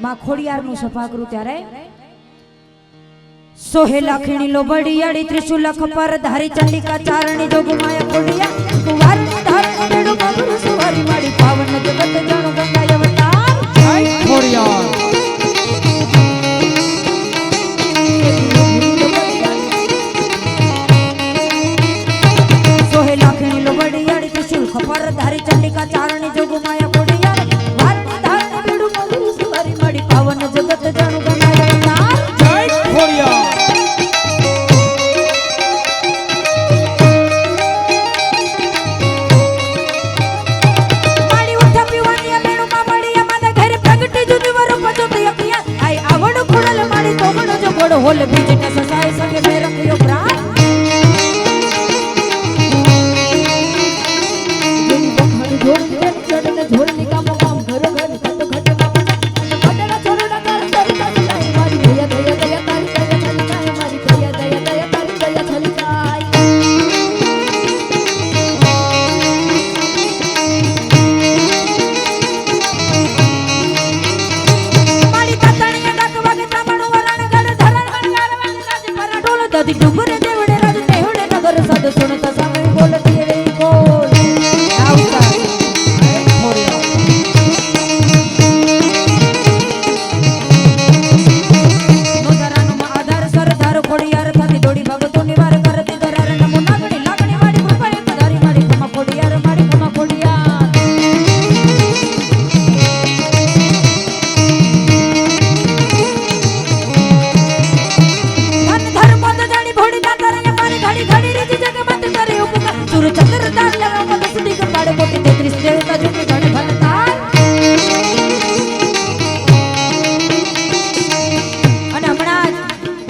માં ખોડિયારનું સભા કરું ત્યારે સોહેલા ખીણી લો બડિયાળી ત્રિશુલ ખપર ધારી ચંડિકા ચારણી જોગમાયા ખોડિયા કુવાર ધારણ બેડું મગર સુવારી માડી પાવન જગત જાણો ગંગા અવતાર જય ખોડિયાર સોહેલા ખીણી લો બડિયાળી ત્રિશુલ ખપર ધારી ચંડિકા ચારણી જોગમાયા ખોડિયા કુવાર ધારણ બેડું મગર સુવારી માડી પાવન જગત જાણો ગંગા અવતાર જય ખોડિયાર होल बीज न ससाय संगे में रखियो प्राण जेनी बखड़ जोड़ के चढ़ने झोरनी का मकाम घरो घर खट खट खटना छोड़ना कर सरिता सलाई मारी दया दया दया तारी दया छलकाय मारी दया दया दया तारी दया छलकाय मारी ततणिया डाकवा के तमणो वरण गड़ तदी डुगर देवड़े राज नेहुड़े नगर सद सुनता समय बोलती रे कोल आवता नोदरानु मा आधार सरदार खोडियार थती दोड़ी भगतो निवार करती दरार नमो नागणी लागणी वाड़ी गुरपा एक धारी माड़ी खमा खोडियार माड़ी खमा खोडियार चंद्र दाल लगा मत सुधी के पाड़े कोटी 33 देवता झुके घणे भलतार અને હમણાં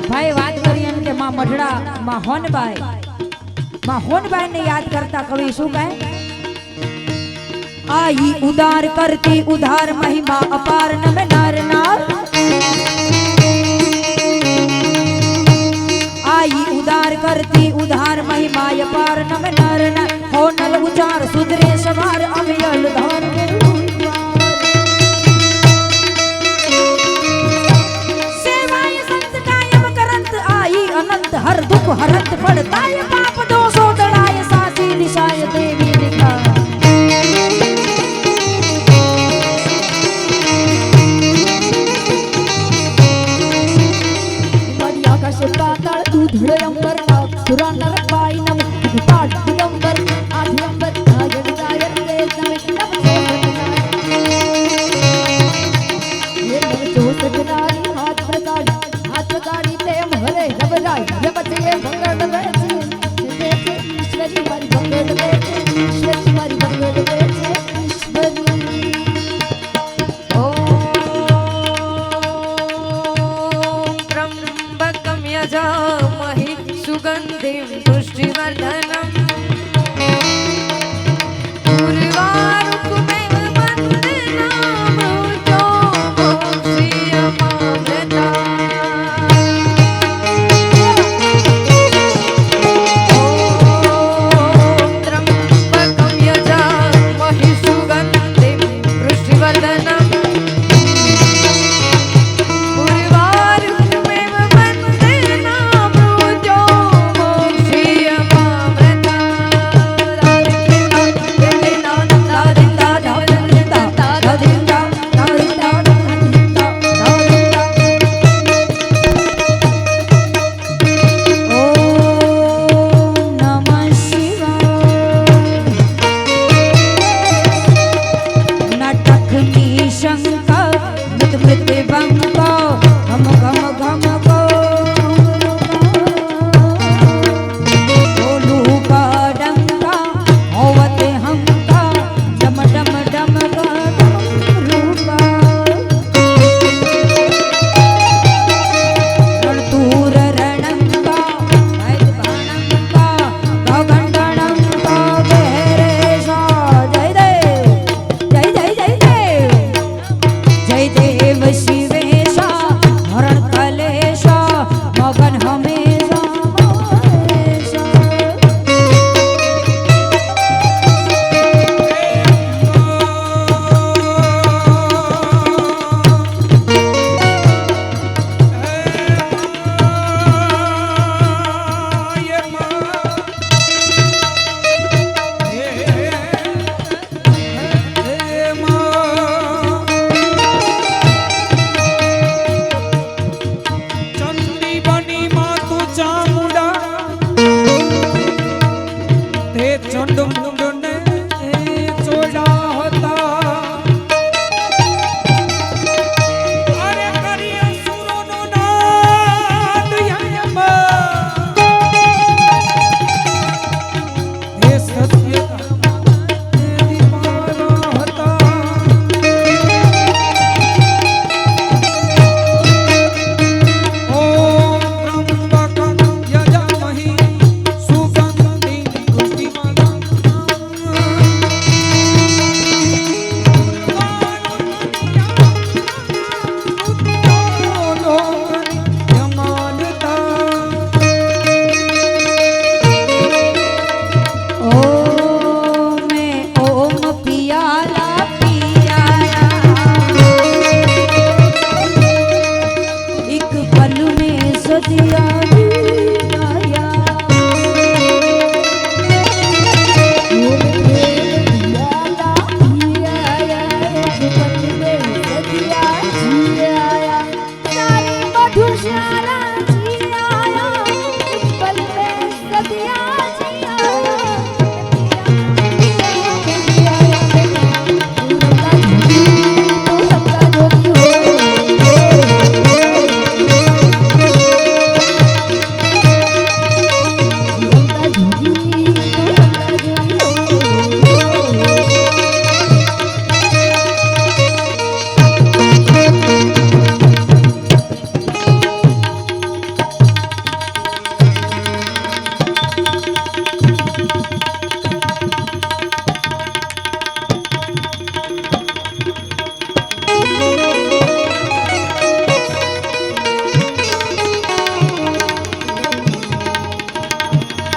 ભાઈ વાત કરી એમ કે માં મઢડા માં હોનબાઈ ને યાદ કરતા કવિ શું કહે आई उदार करती उधार महिमा अपार नम नार नार आई उदार करती उधार महिमा अपार नम नार नार हो नल उचार सुधरे सवार अमियल धार सेवाय संत कायम करंत आई अनंत हर दुख हरंत पड़ताय पाप दोषो दड़ाय सासी दिशाय देवी दिखा धुड़े अंबर सुरा नर पाई नम पाठ दिगंबर आदि अंबर नागन दायर देश नमे नम ये नम जो सजनाई हाथ प्रकाड़ी ते हम हरे रब राय जब बचे भंगर મુંડને ચોડા હતા અરે કરીએ સુરોનો નાદ યમમાં હે સત્ય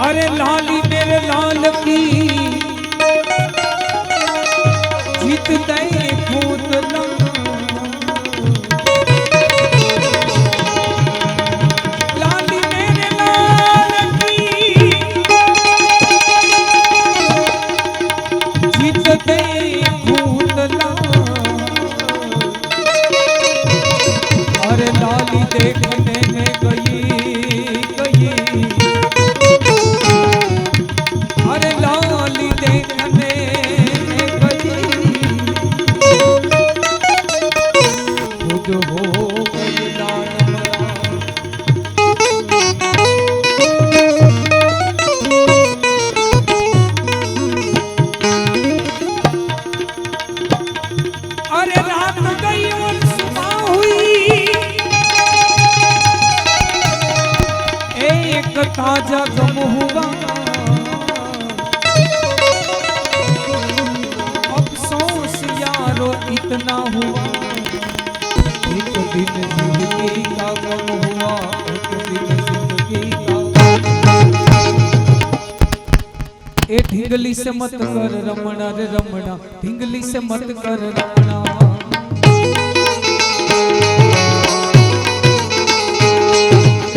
अरे लाली मेरे लाल की जीत दे खुद लाली मेरे लाल की जीत दे खुद अरे लाली देखने में गई अरे लाली देखने गई खुद हो गई लाल अरे रात गई और सुबह हुई एक ताजा गम हुआ इतना हुआ एक दिन जिंदगी का गम हुआ एक दिन जिंदगी का ए ढिंगली से मत कर रमणा रे रमणा ढिंगली से मत कर रमणा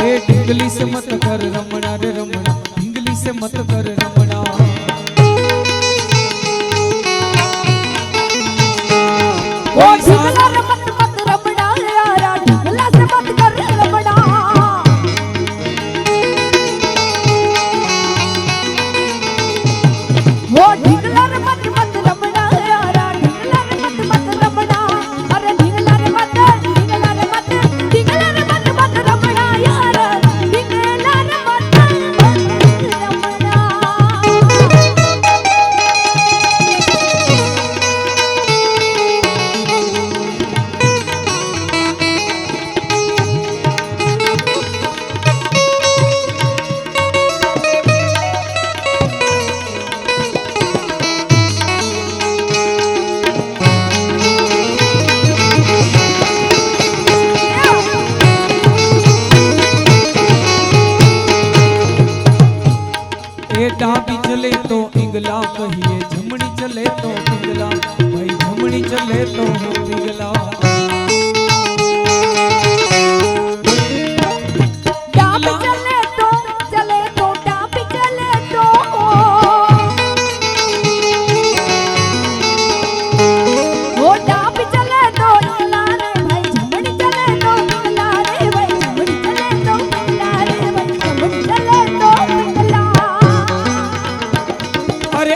ए ढिंगली से मत कर रमणा रे रमणा ढिंगली से मत कर रमणा ओ ढिंगला रे मत मत रमणा यारा ढिंगला से मत कर रमणा ओ ढिंगला रे मत मत रमणा यारा ढिंगला रे मत मत रमणा अरे ढिंगला रे मत ढिंगला रे मत ढिंगला रे मत मत रमणा यारा ढिंगला रे मत रमणा डाबी चले तो इंगला कहिए झमड़ी चले तो पिंगला भाई झमड़ी चले तो पिंगला डाबी चले तो डाबी चले तो वो डाबी चले तो इंगला रे भाई झमड़ी चले तो पिंगला रे भाई झमड़ी चले तो पिंगला रे भाई झमड़ी चले तो पिंगला अरे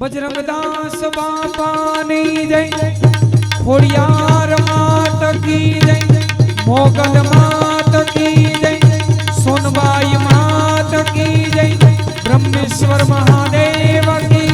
बजरंगदास बापानी जय, खोड़ियार मात की जय, मोगल मात की जय, सोनबाई मात की जय, ब्रह्मेश्वर महादेव की